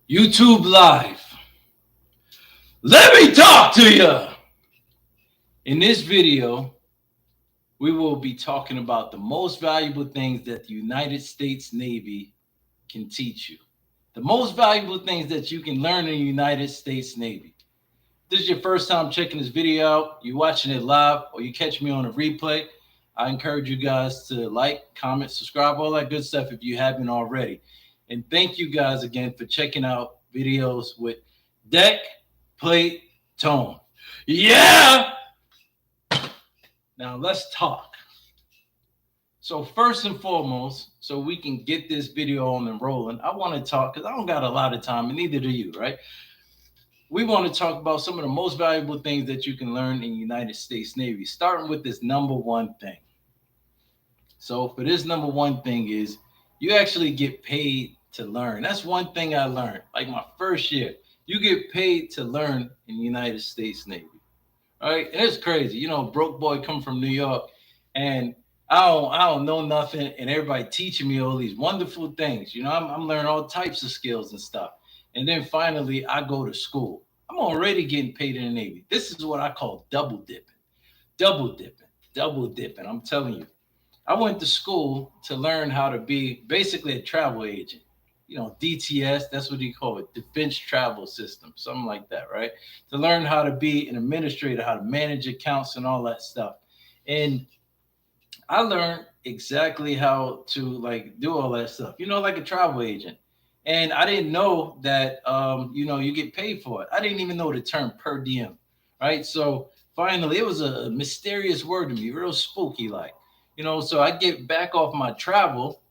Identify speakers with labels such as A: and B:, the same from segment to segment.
A: YouTube Live. Let me talk to you. In this video, we will be talking about the most valuable things that the United States Navy can teach you. The most valuable things that you can learn in the United States Navy. If this is your first time checking this video out, you're watching it live, or you catch me on a replay, I encourage you guys to like, comment, subscribe, all that good stuff if you haven't already. And thank you guys again for checking out videos with Deck, Plate, Tone. Yeah! Now let's talk. So first and foremost, so we can get this video on and rolling, I want to talk, because I don't got a lot of time, and neither do you, right? We want to talk about some of the most valuable things that you can learn in the United States Navy, starting with this number one thing. So for this number one thing is you actually get paid to learn. That's one thing I learned. Like my first year, you get paid to learn in the United States Navy. All right. And it's crazy. Broke boy come from New York, and I don't know nothing, and everybody teaching me all these wonderful things. I'm learning all types of skills and stuff. And then finally I go to school. I'm already getting paid in the Navy. This is what I call double dipping. Double dipping. Double dipping. I'm telling you. I went to school to learn how to be basically a travel agent. DTS, that's what you call it, Defense Travel System, something like that, right? To learn how to be an administrator, how to manage accounts and all that stuff. And I learned exactly how to like do all that stuff, like a travel agent. And I didn't know that, you get paid for it. I didn't even know the term per diem, right? So finally, it was a mysterious word to me, real spooky like. So I get back off my travel,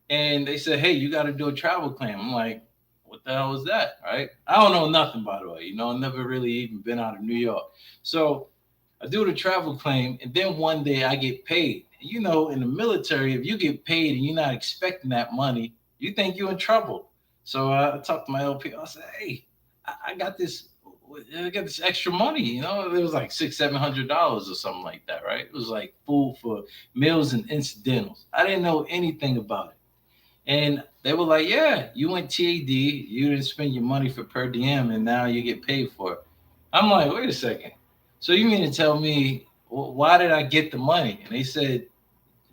A: and they said, "Hey, you got to do a travel claim." I'm like, "What the hell is that?" Right? I don't know nothing, by the way. I've never really even been out of New York. So I do the travel claim, and then one day I get paid. In the military, if you get paid and you're not expecting that money, you think you're in trouble. So I talked to my LP. I said, "Hey, I got this. I got this extra money. It was like $600-700 or something like that, right? It was like food for meals and incidentals. I didn't know anything about it." And they were like, "Yeah, you went TAD, you didn't spend your money for per diem, and now you get paid for it." I'm like, "Wait a second. So you mean to tell me, why did I get the money?" And they said,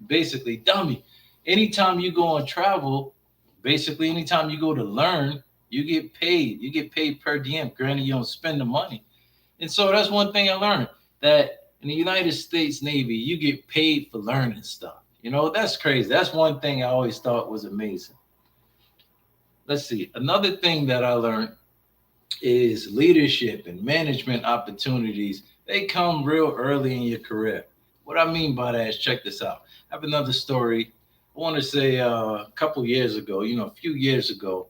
A: basically, "Dummy, anytime you go on travel, basically anytime you go to learn, you get paid. You get paid per diem. Granted, you don't spend the money." And so that's one thing I learned, that in the United States Navy, you get paid for learning stuff. That's crazy. That's one thing I always thought was amazing. Let's see. Another thing that I learned is leadership and management opportunities. They come real early in your career. What I mean by that is, check this out. I have another story. I want to say a couple years ago, a few years ago,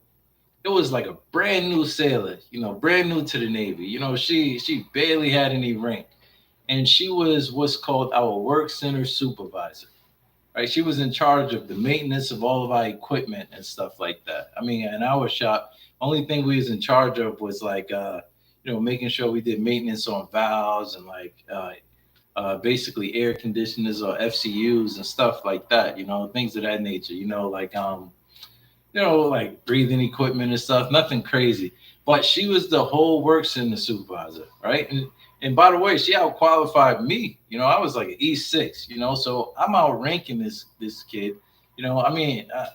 A: it was like a brand new sailor, brand new to the Navy. She barely had any rank, and she was what's called our work center supervisor. Right, she was in charge of the maintenance of all of our equipment and stuff like that. I mean, in our shop, only thing we was in charge of was like, making sure we did maintenance on valves and like, basically air conditioners or FCUs and stuff like that. Things of that nature. Like breathing equipment and stuff. Nothing crazy. But she was the whole work center supervisor, right? And by the way, she out qualified me. I was like an E6. So I'm outranking this kid.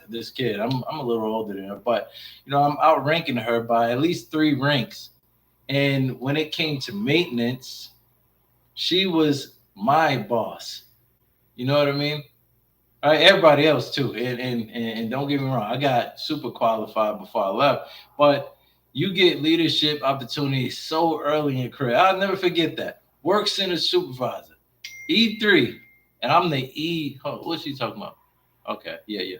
A: This kid. I'm a little older than her, but I'm outranking her by at least 3 ranks. And when it came to maintenance, she was my boss. You know what I mean? All right, everybody else too. And don't get me wrong, I got super qualified before I left. But you get leadership opportunities so early in your career. I'll never forget that. Work center supervisor, E3, and I'm the E. What's she talking about? Okay, yeah, yeah.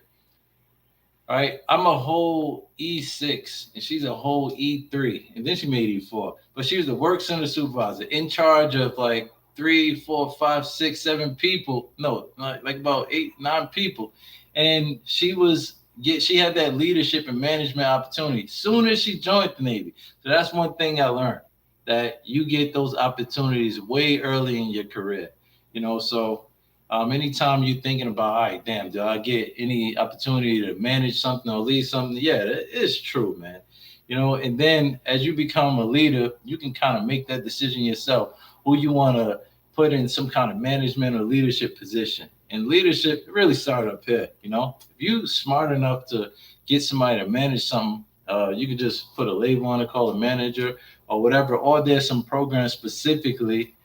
A: All right, I'm a whole E6, and she's a whole E3, and then she made E4. But she was the work center supervisor in charge of like 3, 4, 5, 6, 7 people. No, like about 8, 9 people, and she had that leadership and management opportunity soon as she joined the Navy. So that's one thing I learned, that you get those opportunities way early in your career. So anytime you're thinking about, all right, damn, do I get any opportunity to manage something or lead something? Yeah, it's true, man. And then as you become a leader, you can kind of make that decision yourself who you want to put in some kind of management or leadership position. And leadership really started up here. If you smart enough to get somebody to manage something, you can just put a label on it, call a manager or whatever. Or there's some programs specifically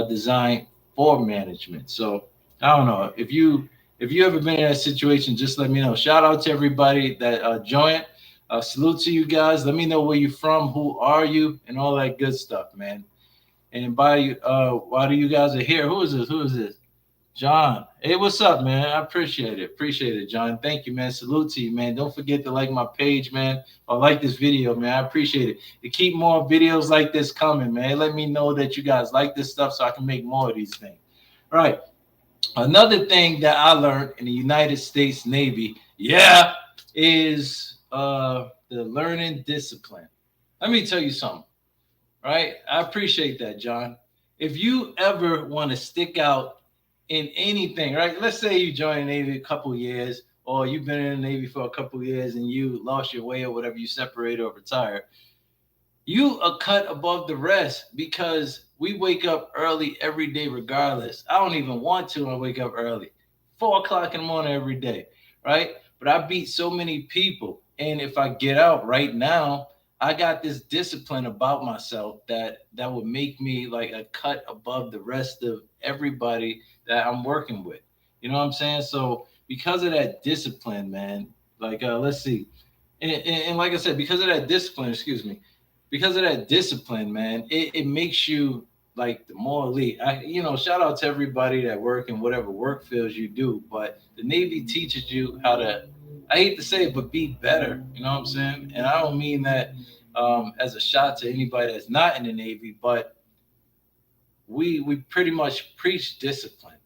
A: designed for management. So I don't know if you ever been in that situation, just let me know. Shout out to everybody that joined. Salute to you guys. Let me know where you're from, who are you, and all that good stuff, man. And why do you guys are here? Who is this? Who is this? John. Hey, what's up, man? I appreciate it. Appreciate it, John. Thank you, man. Salute to you, man. Don't forget to like my page, man, or like this video, man. I appreciate it. To keep more videos like this coming, man. Let me know that you guys like this stuff so I can make more of these things. All right. Another thing that I learned in the United States Navy, yeah, is the learning discipline. Let me tell you something, right? I appreciate that, John. If you ever want to stick out in anything, right? Let's say you join the Navy a couple years, or you've been in the Navy for a couple years and you lost your way or whatever, you separated or retired. You are cut above the rest because we wake up early every day, regardless. I don't even want to. I wake up early, 4 o'clock in the morning every day, right? But I beat so many people. And if I get out right now, I got this discipline about myself that would make me like a cut above the rest of everybody that I'm working with. You know what I'm saying? So because of that discipline, man, like let's see. And like I said, because of that discipline, excuse me, because of that discipline, man, it makes you like the more elite. Shout out to everybody that work in whatever work fields you do, but the Navy teaches you how to, I hate to say it, but be better. You know what I'm saying? And I don't mean that as a shot to anybody that's not in the Navy, but we pretty much preach discipline.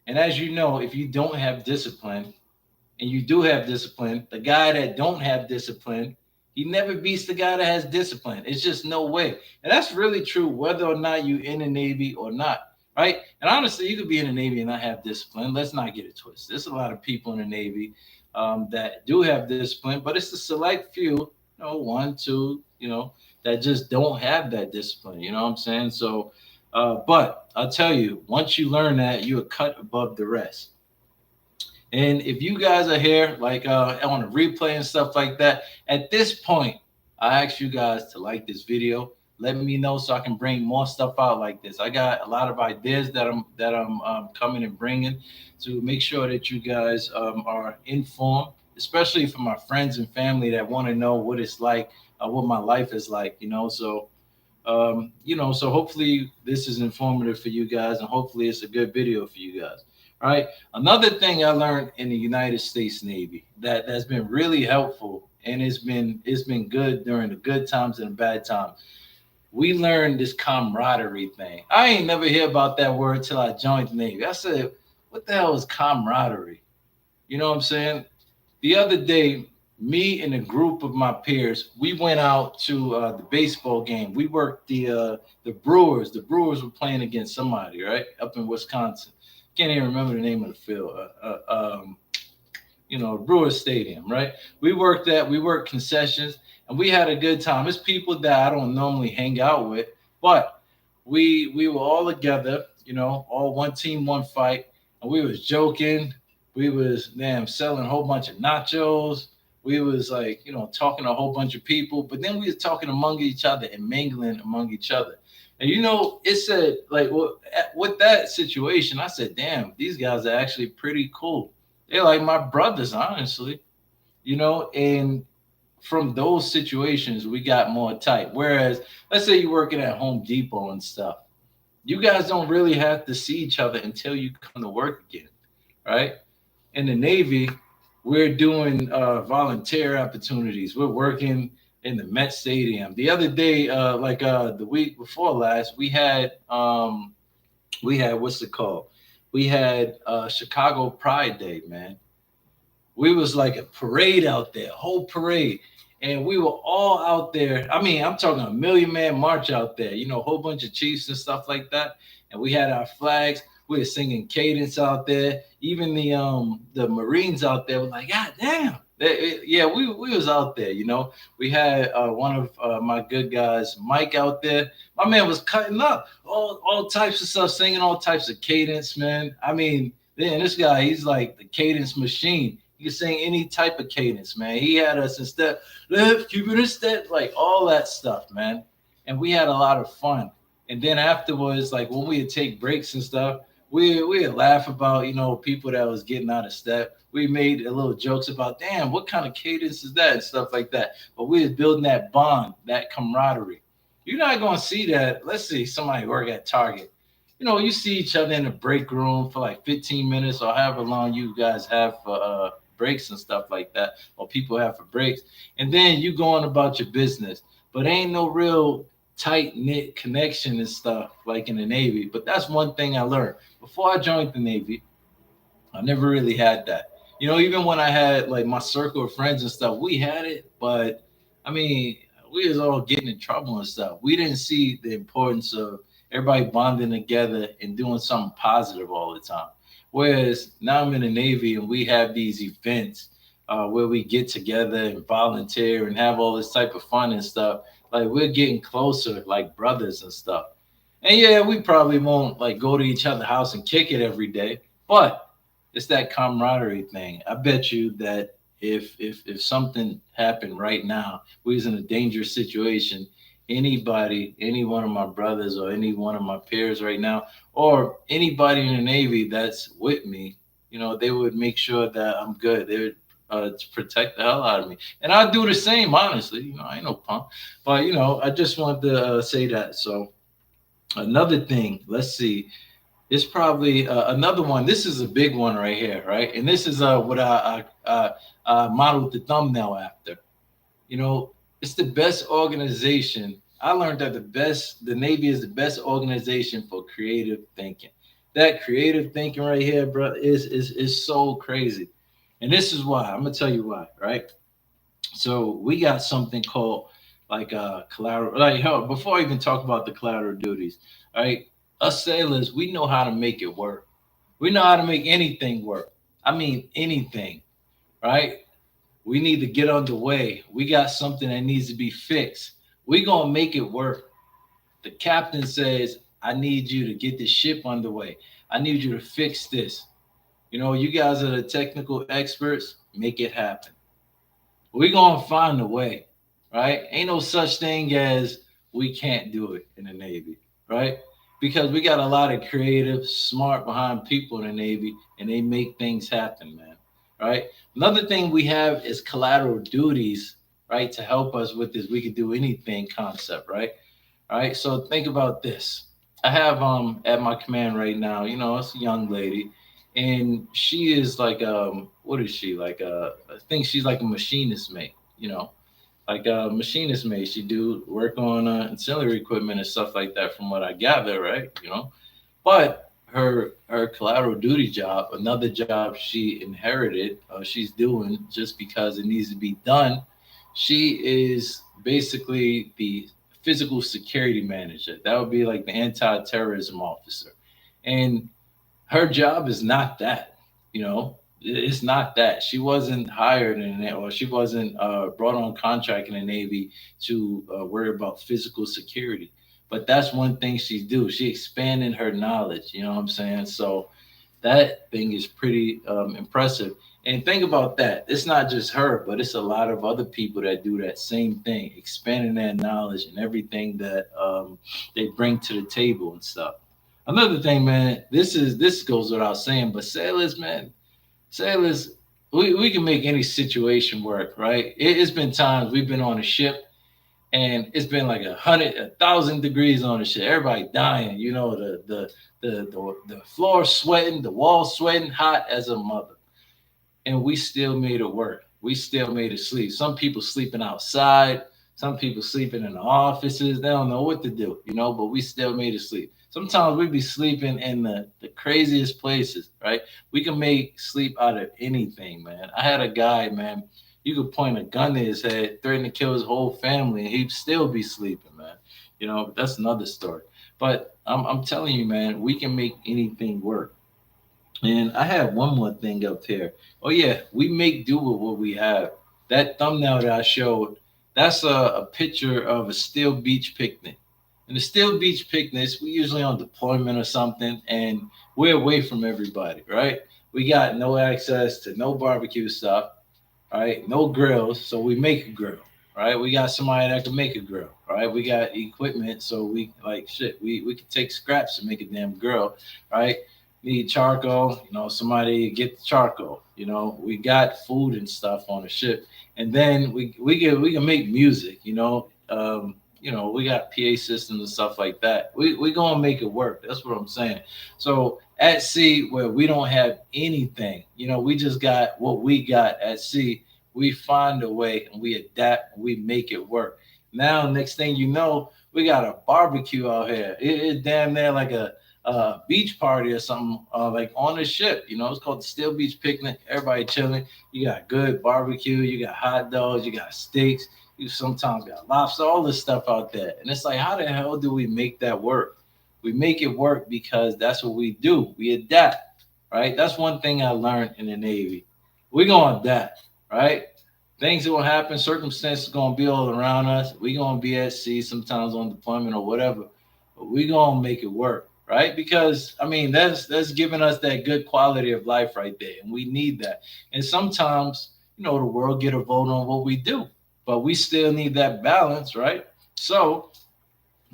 A: And as you know, if you don't have discipline, and you do have discipline, the guy that don't have discipline, he never beats the guy that has discipline. It's just no way. And that's really true whether or not you in the Navy or not, right? And honestly, you could be in the Navy and not have discipline. Let's not get it twisted. There's a lot of people in the Navy that do have discipline, but it's the select few, one, two, that just don't have that discipline. You know what I'm saying? So, but I'll tell you, once you learn that, you're cut above the rest. And if you guys are here, like on a replay and stuff like that, at this point, I ask you guys to like this video. Let me know so I can bring more stuff out like this. I got a lot of ideas that I'm coming and bringing to make sure that you guys are informed, especially for my friends and family that want to know what it's like, what my life is like. So hopefully this is informative for you guys, and hopefully it's a good video for you guys. All right. Another thing I learned in the United States Navy that's been really helpful, and it's been good during the good times and the bad times. We learned this camaraderie thing. I ain't never hear about that word till I joined the Navy. I said, "What the hell is camaraderie?" You know what I'm saying? The other day, me and a group of my peers, we went out to the baseball game. We worked the Brewers. The Brewers were playing against somebody, right, up in Wisconsin. Can't even remember the name of the field. Brewers Stadium, right? We worked concessions, and we had a good time. It's people that I don't normally hang out with, but we were all together, all one team, one fight, and we was joking. We was selling a whole bunch of nachos. We was like, talking to a whole bunch of people, but then we was talking among each other and mingling among each other. And it said like with that situation, I said, damn, these guys are actually pretty cool. They're like my brothers, honestly, and from those situations we got more tight. Whereas let's say you're working at Home Depot and stuff. You guys don't really have to see each other until you come to work again, right? In the Navy, we're doing volunteer opportunities. We're working in the Met Stadium. The other day, the week before last, we had what's it called? We had Chicago Pride Day, man. We was like a parade out there, whole parade. And we were all out there. I mean, I'm talking a million man march out there, a whole bunch of chiefs and stuff like that. And we had our flags. We were singing cadence out there. Even the Marines out there were like, God damn, Yeah, we was out there. We had one of my good guys, Mike, out there. My man was cutting up all types of stuff, singing all types of cadence, man. I mean, then this guy, he's like the cadence machine. He can sing any type of cadence, man. He had us in step left, keep it in step, like all that stuff, man. And we had a lot of fun. And then afterwards, like when we would take breaks and stuff, we laugh about people that was getting out of step. We made a little jokes about, damn, what kind of cadence is that and stuff like that. But we was building that bond, that camaraderie. You're not gonna see that. Let's see somebody work at Target. You see each other in the break room for like 15 minutes or however long you guys have for breaks and stuff like that, or people have for breaks, and then you going about your business. But ain't no real tight knit connection and stuff like in the Navy. But that's one thing I learned before I joined the Navy. I never really had that. Even when I had like my circle of friends and stuff, we had it, but I mean, we was all getting in trouble and stuff. We didn't see the importance of everybody bonding together and doing something positive all the time. Whereas now I'm in the Navy and we have these events where we get together and volunteer and have all this type of fun and stuff. Like we're getting closer, like brothers and stuff. And yeah, we probably won't like go to each other's house and kick it every day, but it's that camaraderie thing. I bet you that if something happened right now, we was in a dangerous situation, anybody, any one of my brothers or any one of my peers right now, or anybody in the Navy that's with me, they would make sure that I'm good. They would to protect the hell out of me, and I do the same. Honestly, I ain't no punk, but I just wanted to say that. So another thing, let's see, it's probably another one. This is a big one right here, right? And this is what I modeled the thumbnail after. You know, it's the best organization. I learned that the Navy is the best organization for creative thinking. That creative thinking right here, bro, is so crazy. And this is why. I'm gonna tell you why, right? So we got something called like collateral. Like hell, before I even talk about the collateral duties, right? Us sailors, we know how to make it work. We know how to make anything work. I mean anything, right? We need to get underway. We got something that needs to be fixed. We gonna make it work. The captain says, "I need you to get this ship underway. I need you to fix this." You guys are the technical experts. Make it happen. We're gonna find a way, right? Ain't no such thing as we can't do it in the Navy, right? Because we got a lot of creative, smart behind people in the Navy, and they make things happen, man. Right? Another thing we have is collateral duties, right? To help us with this, we could do anything concept, right? All right. So think about this. I have at my command right now, it's a young lady, and she is like what is she? Like I think she's like a machinist mate, like a machinist mate. She do work on ancillary equipment and stuff like that from what I gather, right? But her collateral duty job, another job she inherited, she's doing just because it needs to be done. She is basically the physical security manager. That would be like the anti-terrorism officer, and her job is not that. It's not that. She wasn't hired in it, or she wasn't brought on contract in the Navy to worry about physical security. But that's one thing she do. She expanding her knowledge. You know what I'm saying? So that thing is pretty impressive. And think about that. It's not just her, but it's a lot of other people that do that same thing, expanding that knowledge and everything that they bring to the table and stuff. Another thing, man, this goes without saying, but sailors, man, sailors, we can make any situation work, right? It's been times we've been on a ship and it's been like 1,000 degrees on the ship. Everybody dying, the floor sweating, the walls sweating, hot as a mother, and we still made it work. We still made it sleep. Some people sleeping outside, some people sleeping in the offices. They don't know what to do, but we still made it sleep. Sometimes we be sleeping in the craziest places, right? We can make sleep out of anything, man. I had a guy, man, you could point a gun to his head, threaten to kill his whole family, and he'd still be sleeping, man. That's another story. But I'm telling you, man, we can make anything work. And I have one more thing up here. Oh yeah, we make do with what we have. That thumbnail that I showed, that's a picture of a still beach picnic. And the still beach picnics, we usually on deployment or something, and we're away from everybody, right? We got no access to no barbecue stuff, right? No grills, so we make a grill, right? We got somebody that can make a grill, right? We got equipment, so we like shit. We can take scraps and make a damn grill, right? Need charcoal, somebody get the charcoal. We got food and stuff on the ship, and then we can make music. We got PA systems and stuff like that. We gonna make it work. That's what I'm saying. So at sea, where we don't have anything, we just got what we got at sea. We find a way and we adapt and we make it work. Now, next thing you know, we got a barbecue out here. It's damn near like a beach party or something, like on the ship. It's called the Steel Beach Picnic. Everybody chilling. You got good barbecue. You got hot dogs. You got steaks. You sometimes got lobster. All this stuff out there. And it's like, how the hell do we make that work? We make it work because that's what we do. We adapt, right? That's one thing I learned in the Navy. We're gonna adapt, right? Things will happen, circumstances gonna be all around us. We're gonna be at sea sometimes on deployment or whatever, but we're gonna make it work, right? Because I mean that's giving us that good quality of life right there. And we need that. And sometimes, the world get a vote on what we do, but we still need that balance, right? So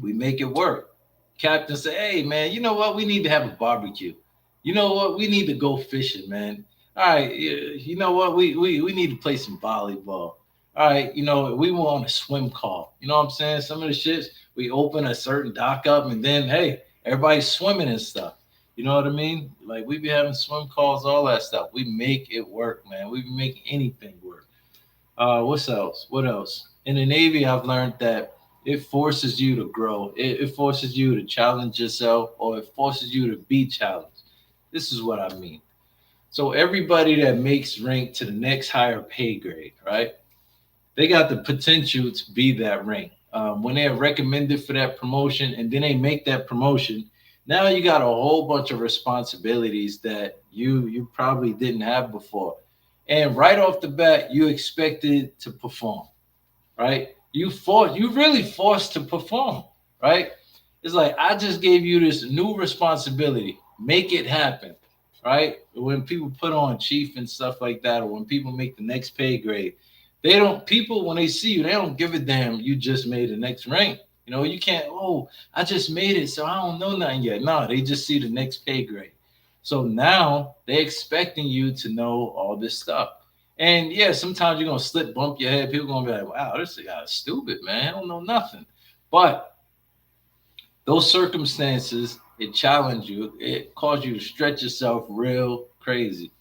A: we make it work. Captain say, "Hey man, you know what? We need to have a barbecue. You know what? We need to go fishing, man. All right, you know what? We need to play some volleyball. All right, we want a swim call. You know what I'm saying? Some of the shits we open a certain dock up, and then hey, everybody's swimming and stuff. You know what I mean? Like we be having swim calls, all that stuff. We make it work, man. We make anything work. What's else? What else? In the Navy, I've learned that it forces you to grow. It forces you to challenge yourself, or it forces you to be challenged. This is what I mean. So everybody that makes rank to the next higher pay grade, right? They got the potential to be that rank. When they're recommended for that promotion, and then they make that promotion, now you got a whole bunch of responsibilities that you probably didn't have before, and right off the bat, you expected to perform, right? You really forced to perform, right? It's like I just gave you this new responsibility. Make it happen, right? When people put on chief and stuff like that, or when people make the next pay grade, they don't people when they see you, they don't give a damn you just made the next rank. You can't, oh, I just made it, so I don't know nothing yet. No, they just see the next pay grade. So now they're expecting you to know all this stuff. And yeah, sometimes you're gonna slip, bump your head. People gonna be like, "Wow, this guy is stupid, man. I don't know nothing." But those circumstances, it challenge you. It cause you to stretch yourself real crazy.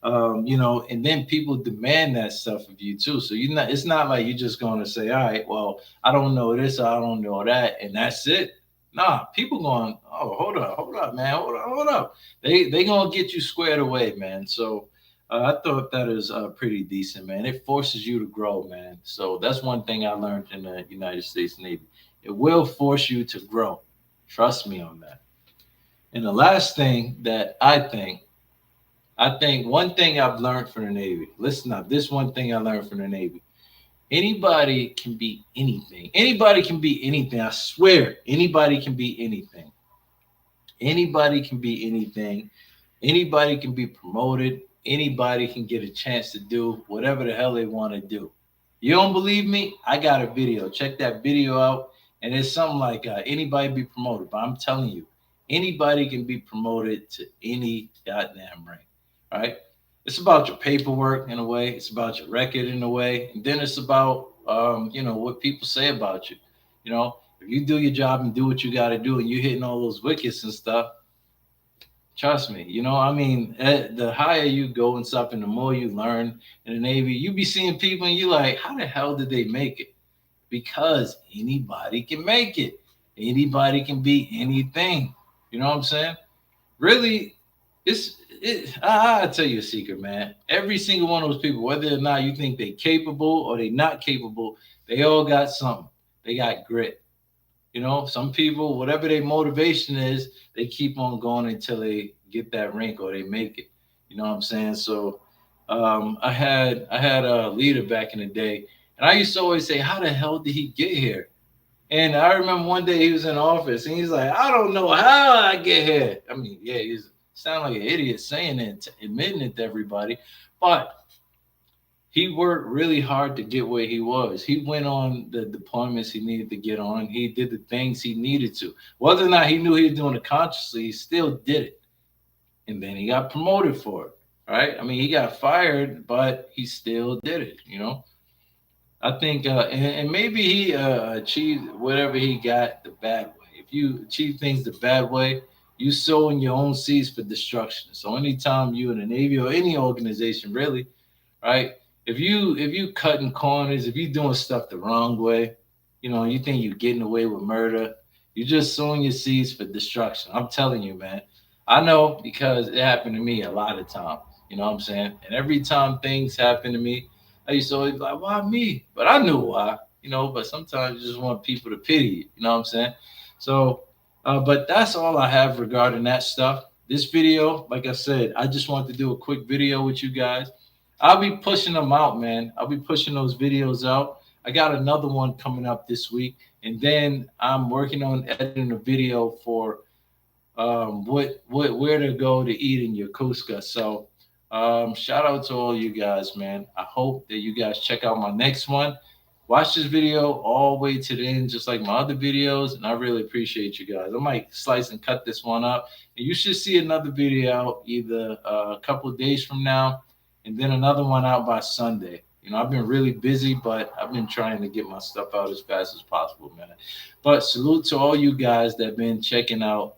A: And then people demand that stuff of you too. So you not. It's not like you're just gonna say, "All right, well, I don't know this, or I don't know that," and that's it. Nah, people going, "Oh, hold up, man, hold up." They gonna get you squared away, man. So I thought that is pretty decent, man. It forces you to grow, man. So that's one thing I learned in the United States Navy. It will force you to grow. Trust me on that. And the last thing that I think one thing I've learned from the Navy. Listen up. This one thing I learned from the Navy. Anybody can be anything. Anybody can be anything. I swear, anybody can be anything. Anybody can be anything. Anybody can be promoted. Anybody can get a chance to do whatever the hell they want to do. You don't believe me? I got a video. Check that video out. And it's something like anybody be promoted. But I'm telling you, anybody can be promoted to any goddamn rank. Right? It's about your paperwork in a way. It's about your record in a way. And then it's about what people say about you. If you do your job and do what you got to do, and you hitting all those wickets and stuff, trust me, I mean, the higher you go and stuff, and the more you learn in the Navy, you be seeing people and you like, how the hell did they make it? Because anybody can make it. Anybody can be anything. You know what I'm saying? Really, I'll tell you a secret, man. Every single one of those people, whether or not you think they're capable or they're not capable, they all got something. They got grit. Some people, whatever their motivation is, they keep on going until they get that wrinkle. They make it. You know what I'm saying? So I had a leader back in the day, and I used to always say, "How the hell did he get here?" And I remember one day he was in office, and he's like, "I don't know how I get here." I mean, yeah, he's sound like an idiot saying it, admitting it to everybody, but he worked really hard to get where he was. He went on the deployments he needed to get on. He did the things he needed to. Whether or not he knew he was doing it consciously, he still did it. And then he got promoted for it. Right? I mean, he got fired, but he still did it. I think, and maybe he achieved whatever he got the bad way. If you achieve things the bad way, you sow in your own seeds for destruction. So anytime you in the Navy or any organization, really, right? If you cutting corners, if you doing stuff the wrong way, you think you're getting away with murder, you're just sowing your seeds for destruction. I'm telling you, man. I know because it happened to me a lot of times. You know what I'm saying? And every time things happen to me, I used to always be like, why me? But I knew why, but sometimes you just want people to pity you, you know what I'm saying? So, but that's all I have regarding that stuff. This video, like I said, I just wanted to do a quick video with you guys. I'll be pushing them out, man. I'll be pushing those videos out. I got another one coming up this week, and then I'm working on editing a video for what where to go to eat in Yokosuka. So shout out to all you guys, man. I hope that you guys check out my next one. Watch this video all the way to the end, just like my other videos, and I really appreciate you guys. I might slice and cut this one up, and you should see another video out either a couple of days from now, and then another one out by Sunday. I've been really busy, but I've been trying to get my stuff out as fast as possible, man. But salute to all you guys that have been checking out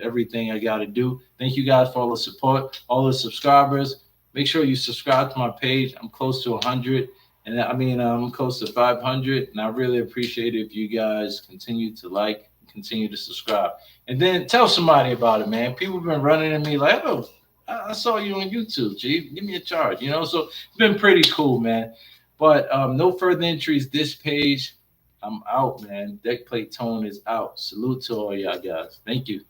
A: everything I got to do. Thank you guys for all the support, all the subscribers. Make sure you subscribe to my page. I'm close to 100, and I mean I'm close to 500, and I really appreciate it if you guys continue to like, continue to subscribe, and then tell somebody about it, man. People have been running to me like, "Oh, I saw you on YouTube, Chief. Give me a charge," So it's been pretty cool, man. But no further entries this page. I'm out, man. Deckplate Tone is out. Salute to all y'all guys. Thank you.